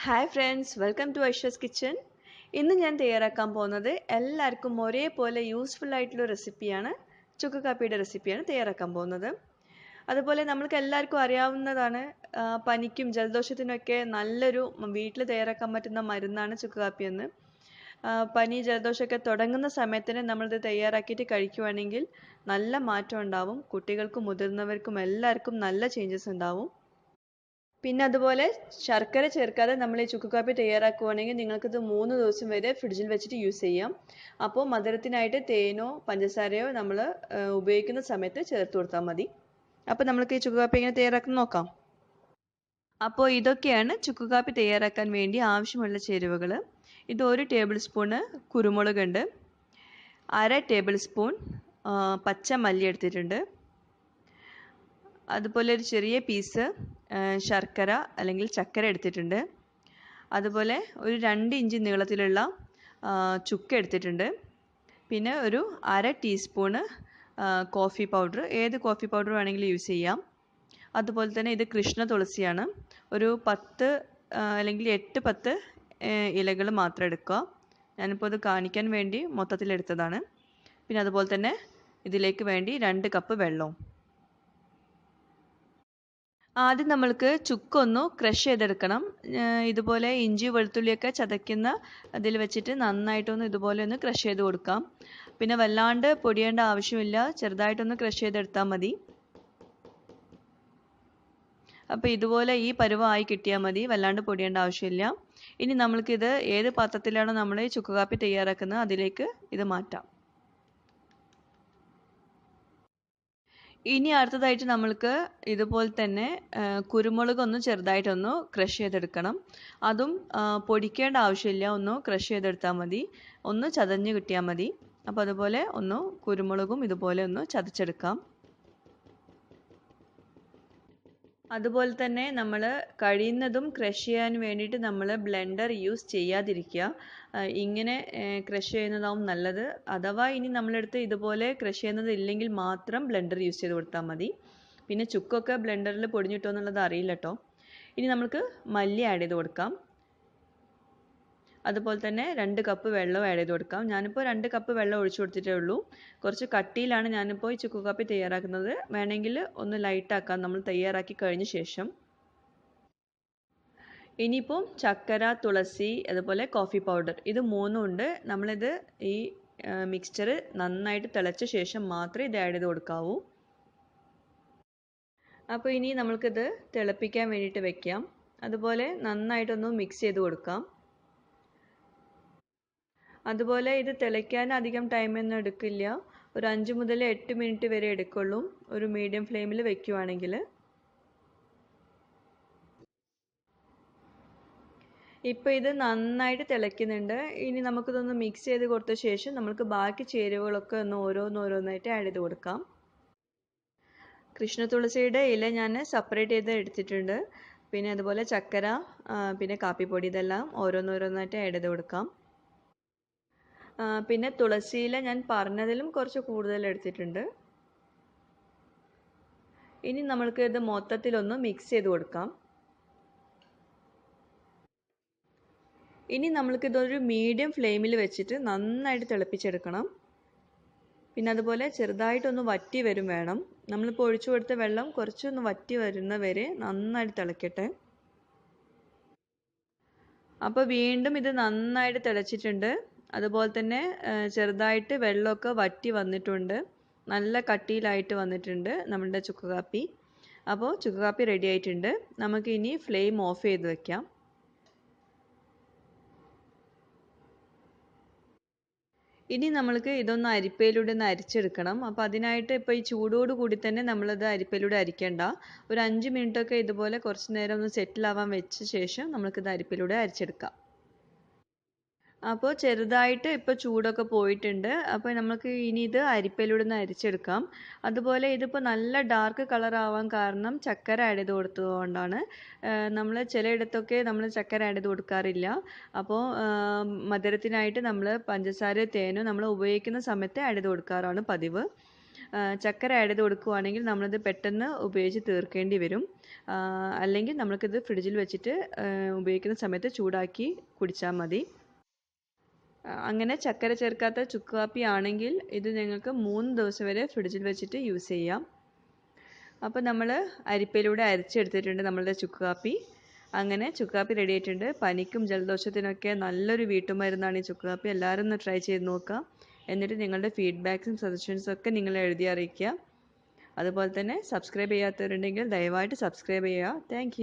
Hi friends, welcome to Aisha's kitchen. ഇന്ന് ഞാൻ തയ്യാറാക്കാൻ പോകുന്നത് എല്ലാവർക്കും ഒരേപോലെ യൂസ്ഫുൾ ആയിട്ടുള്ള റെസിപ്പിയാണ്. ചുക്ക് കാപ്പിയുടെ റെസിപ്പിയാണ് തയ്യാറാക്കാൻ പോകുന്നത്. അതുപോലെ നമ്മൾക്ക് എല്ലാവർക്കും അറിയാവുന്നതാണ്, പനിക്കും ജലദോഷത്തിനൊക്കെ നല്ലൊരു വീട്ടിൽ തയ്യാറാക്കാൻ പറ്റുന്ന മരുന്നാണ് ചുക്ക് കാപ്പി എന്ന്. പനി ജലദോഷമൊക്കെ തുടങ്ങുന്ന സമയത്തിന് നമ്മളിത് തയ്യാറാക്കിയിട്ട് കഴിക്കുവാണെങ്കിൽ നല്ല മാറ്റം ഉണ്ടാവും. കുട്ടികൾക്കും മുതിർന്നവർക്കും എല്ലാവർക്കും നല്ല ചേഞ്ചസ് ഉണ്ടാവും. പിന്നെ അതുപോലെ ശർക്കര ചേർക്കാതെ നമ്മൾ ഈ ചുക്ക് കാപ്പി തയ്യാറാക്കുകയാണെങ്കിൽ നിങ്ങൾക്കിത് 3 ദിവസം വരെ ഫ്രിഡ്ജിൽ വെച്ചിട്ട് യൂസ് ചെയ്യാം. അപ്പോൾ മധുരത്തിനായിട്ട് തേനോ പഞ്ചസാരയോ നമ്മൾ ഉപയോഗിക്കുന്ന സമയത്ത് ചേർത്ത് കൊടുത്താൽ മതി. അപ്പോൾ നമുക്ക് ഈ ചുക്ക് കാപ്പി എങ്ങനെ തയ്യാറാക്കുന്നത് നോക്കാം. അപ്പോൾ ഇതൊക്കെയാണ് ചുക്ക് കാപ്പി തയ്യാറാക്കാൻ വേണ്ടി ആവശ്യമുള്ള ചേരുവകൾ. ഇത് 1 ടേബിൾ സ്പൂണ് കുരുമുളക് ഉണ്ട്, 1/2 ടേബിൾ സ്പൂൺ പച്ച മല്ലി എടുത്തിട്ടുണ്ട്, അതുപോലെ ഒരു ചെറിയ പീസ് ശർക്കര അല്ലെങ്കിൽ ചക്കര എടുത്തിട്ടുണ്ട്, അതുപോലെ ഒരു 2 ഇഞ്ച് നീളത്തിലുള്ള ചുക്ക് എടുത്തിട്ടുണ്ട്, പിന്നെ ഒരു 1/2 ടീസ്പൂണ് കോഫി പൗഡർ, ഏത് കോഫി പൗഡർ വേണമെങ്കിലും യൂസ് ചെയ്യാം. അതുപോലെ തന്നെ ഇത് കൃഷ്ണ തുളസിയാണ്, ഒരു 10 അല്ലെങ്കിൽ 8-10 ഇലകൾ മാത്രം എടുക്കുക. ഞാനിപ്പോൾ ഇത് കാണിക്കാൻ വേണ്ടി മൊത്തത്തിലെടുത്തതാണ്. പിന്നെ അതുപോലെ തന്നെ ഇതിലേക്ക് വേണ്ടി 2 കപ്പ് വെള്ളവും. ആദ്യം നമ്മൾക്ക് ചുക്കൊന്ന് ക്രഷ് ചെയ്തെടുക്കണം. ഇതുപോലെ ഇഞ്ചി വെളുത്തുള്ളിയൊക്കെ ചതയ്ക്കുന്ന അതിൽ വെച്ചിട്ട് നന്നായിട്ടൊന്ന് ഇതുപോലെ ഒന്ന് ക്രഷ് ചെയ്ത് കൊടുക്കാം. പിന്നെ വല്ലാണ്ട് പൊടിയേണ്ട ആവശ്യമില്ല, ചെറുതായിട്ടൊന്ന് ക്രഷ് ചെയ്തെടുത്താൽ മതി. അപ്പോൾ ഇതുപോലെ ഈ പരുവമായി കിട്ടിയാൽ മതി, വല്ലാണ്ട് പൊടിയേണ്ട ആവശ്യമില്ല. ഇനി നമ്മൾക്കിത് ഏത് പാത്രത്തിലാണോ നമ്മൾ ചുക്ക് കാപ്പി തയ്യാറാക്കുന്നത് അതിലേക്ക് ഇത് മാറ്റാം. ഇനി അടുത്തതായിട്ട് നമ്മൾക്ക് ഇതുപോലെ തന്നെ കുരുമുളക് ഒന്ന് ചെറുതായിട്ടൊന്ന് ക്രഷ് ചെയ്തെടുക്കണം. അതും പൊടിക്കേണ്ട ആവശ്യമില്ല, ഒന്ന് ക്രഷ് ചെയ്തെടുത്താൽ മതി, ഒന്ന് ചതഞ്ഞ് കിട്ടിയാൽ മതി. അപ്പോൾ അതുപോലെ ഒന്ന് കുരുമുളകും ഇതുപോലെ ഒന്ന് ചതച്ചെടുക്കാം. അതുപോലെ തന്നെ നമ്മൾ കഴിയുന്നതും ക്രഷ് ചെയ്യാൻ വേണ്ടിയിട്ട് നമ്മൾ ബ്ലെൻഡർ യൂസ് ചെയ്യാതിരിക്കുക. ഇങ്ങനെ ക്രഷ് ചെയ്യുന്നതാവും നല്ലത്. അഥവാ ഇനി നമ്മളെടുത്ത് ഇതുപോലെ ക്രഷ് ചെയ്യുന്നത് ഇല്ലെങ്കിൽ മാത്രം ബ്ലെൻഡർ യൂസ് ചെയ്ത് കൊടുത്താൽ മതി. പിന്നെ ചുക്കൊക്കെ ബ്ലെൻഡറിൽ പൊടിഞ്ഞിട്ടോ എന്നുള്ളത് അറിയില്ല കേട്ടോ. ഇനി നമുക്ക് മല്ലി ആഡ് ചെയ്ത് കൊടുക്കാം. അതുപോലെ തന്നെ 2 കപ്പ് വെള്ളം ആഡ് ചെയ്ത് കൊടുക്കാം. ഞാനിപ്പോൾ 2 കപ്പ് വെള്ളം ഒഴിച്ചു കൊടുത്തിട്ടേ ഉള്ളൂ. കുറച്ച് കട്ടിയിലാണ് ഞാനിപ്പോൾ ഈ ചുക്ക് കാപ്പി തയ്യാറാക്കുന്നത്. വേണമെങ്കിൽ ഒന്ന് ലൈറ്റാക്കാം നമ്മൾ തയ്യാറാക്കി കഴിഞ്ഞ ശേഷം. ഇനിയിപ്പോൾ ചക്കര, തുളസി, അതുപോലെ കോഫി പൗഡർ, ഇത് 3 ഉണ്ട്. നമ്മളിത് ഈ മിക്സ്ചർ നന്നായിട്ട് തിളച്ച ശേഷം മാത്രമേ ഇത് ആഡ് ചെയ്ത് കൊടുക്കാവൂ. അപ്പോൾ ഇനി നമ്മൾക്കിത് തിളപ്പിക്കാൻ വേണ്ടിയിട്ട് വെക്കാം. അതുപോലെ നന്നായിട്ടൊന്ന് മിക്സ് ചെയ്ത് കൊടുക്കാം. അതുപോലെ ഇത് തിളയ്ക്കാൻ അധികം ടൈമൊന്നും എടുക്കില്ല, ഒരു 5 മുതൽ 8 മിനിറ്റ് വരെ എടുക്കുള്ളൂ ഒരു മീഡിയം ഫ്ലെയിമിൽ വെക്കുകയാണെങ്കിൽ. ഇപ്പോൾ ഇത് നന്നായിട്ട് തിളയ്ക്കുന്നുണ്ട്. ഇനി നമുക്കിതൊന്ന് മിക്സ് ചെയ്ത് കൊടുത്ത ശേഷം നമുക്ക് ബാക്കി ചേരുവകളൊക്കെ ഒന്ന് ഓരോന്നോരോന്നായിട്ട് ആഡ് ചെയ്ത് കൊടുക്കാം. കൃഷ്ണ തുളസിയുടെ ഇല ഞാൻ സെപ്പറേറ്റ് ചെയ്ത് എടുത്തിട്ടുണ്ട്. പിന്നെ അതുപോലെ ചക്കര, പിന്നെ കാപ്പിപ്പൊടി, ഇതെല്ലാം ഓരോന്നോരോന്നായിട്ട് ആഡ് ചെയ്ത് കൊടുക്കാം. പിന്നെ തുളസിയില ഞാൻ പറഞ്ഞതിലും കുറച്ച് കൂടുതൽ എടുത്തിട്ടുണ്ട്. ഇനി നമ്മൾക്ക് ഇത് മൊത്തത്തിലൊന്ന് മിക്സ് ചെയ്ത് കൊടുക്കാം. ഇനി നമ്മൾക്കിതൊരു മീഡിയം ഫ്ലെയിമിൽ വെച്ചിട്ട് നന്നായിട്ട് തിളപ്പിച്ചെടുക്കണം. പിന്നെ അതുപോലെ ചെറുതായിട്ടൊന്ന് വറ്റി വരും വേണം. നമ്മളിപ്പോൾ ഒഴിച്ചു കൊടുത്ത വെള്ളം കുറച്ചൊന്ന് വറ്റി വരുന്ന വരെ നന്നായിട്ട് തിളക്കട്ടെ. അപ്പോൾ വീണ്ടും ഇത് നന്നായിട്ട് തിളച്ചിട്ടുണ്ട്. അതുപോലെ തന്നെ ചെറുതായിട്ട് വെള്ളമൊക്കെ വറ്റി വന്നിട്ടുണ്ട്, നല്ല കട്ടിയിലായിട്ട് വന്നിട്ടുണ്ട് നമ്മുടെ ചുക്ക് കാപ്പി. അപ്പോൾ ചുക്ക് കാപ്പി റെഡി ആയിട്ടുണ്ട്. നമുക്ക് ഇനി ഫ്ലെയിം ഓഫ് ചെയ്ത് വെക്കാം. ഇനി നമ്മൾക്ക് ഇതൊന്ന് അരിപ്പയിലൂടെ ഒന്ന് അരിച്ചെടുക്കണം. അപ്പോൾ അതിനായിട്ട് ഇപ്പോൾ ഈ ചൂടോട് കൂടി തന്നെ നമ്മളത് അരിപ്പയിലൂടെ അരിക്കേണ്ട, ഒരു 5 മിനിറ്റൊക്കെ ഇതുപോലെ കുറച്ച് നേരം ഒന്ന് സെറ്റിലാവാൻ വെച്ച ശേഷം നമുക്കിത് അരിപ്പയിലൂടെ അരിച്ചെടുക്കാം. അപ്പോൾ ചെറുതായിട്ട് ഇപ്പോൾ ചൂടൊക്കെ പോയിട്ടുണ്ട്. അപ്പോൾ നമുക്ക് ഇനി ഇത് അരിപ്പയിലൂടെ ഒന്ന് അരിച്ചെടുക്കാം. അതുപോലെ ഇതിപ്പോൾ നല്ല ഡാർക്ക് കളർ ആവാൻ കാരണം ചക്കര ആഡ് ചെയ്ത് കൊടുത്തതുകൊണ്ടാണ്. നമ്മൾ ചിലയിടത്തൊക്കെ നമ്മൾ ചക്കര ആഡ് ചെയ്ത് കൊടുക്കാറില്ല. അപ്പോൾ മധുരത്തിനായിട്ട് നമ്മൾ പഞ്ചസാര, തേനോ നമ്മൾ ഉപയോഗിക്കുന്ന സമയത്ത് ആഡ് ചെയ്ത് കൊടുക്കാറാണ് പതിവ്. ചക്കര ആഡ് ചെയ്ത് കൊടുക്കുകയാണെങ്കിൽ നമ്മളിത് പെട്ടെന്ന് ഉപയോഗിച്ച് തീർക്കേണ്ടി വരും. അല്ലെങ്കിൽ നമ്മൾക്കിത് ഫ്രിഡ്ജിൽ വെച്ചിട്ട് ഉപയോഗിക്കുന്ന സമയത്ത് ചൂടാക്കി കുടിച്ചാൽ മതി. അങ്ങനെ ചക്കര ചേർക്കാത്ത ചുക്ക് കാപ്പി ആണെങ്കിൽ ഇത് നിങ്ങൾക്ക് 3 ദിവസം വരെ ഫ്രിഡ്ജിൽ വെച്ചിട്ട് യൂസ് ചെയ്യാം. അപ്പോൾ നമ്മൾ അരിപ്പയിലൂടെ അരച്ചെടുത്തിട്ടുണ്ട് നമ്മളുടെ ചുക്ക് കാപ്പി. അങ്ങനെ ചുക്ക് കാപ്പി റെഡി ആയിട്ടുണ്ട്. പനിക്കും ജലദോഷത്തിനൊക്കെ നല്ലൊരു വീട്ടുമരുന്നാണ് ഈ ചുക്ക് കാപ്പി. എല്ലാവരും ഒന്ന് ട്രൈ ചെയ്ത് നോക്കുക. എന്നിട്ട് നിങ്ങളുടെ ഫീഡ്ബാക്സും സജഷൻസും ഒക്കെ നിങ്ങൾ എഴുതി അറിയിക്കുക. അതുപോലെ തന്നെ സബ്സ്ക്രൈബ് ചെയ്യാത്തവരുണ്ടെങ്കിൽ ദയവായിട്ട് സബ്സ്ക്രൈബ് ചെയ്യുക. താങ്ക്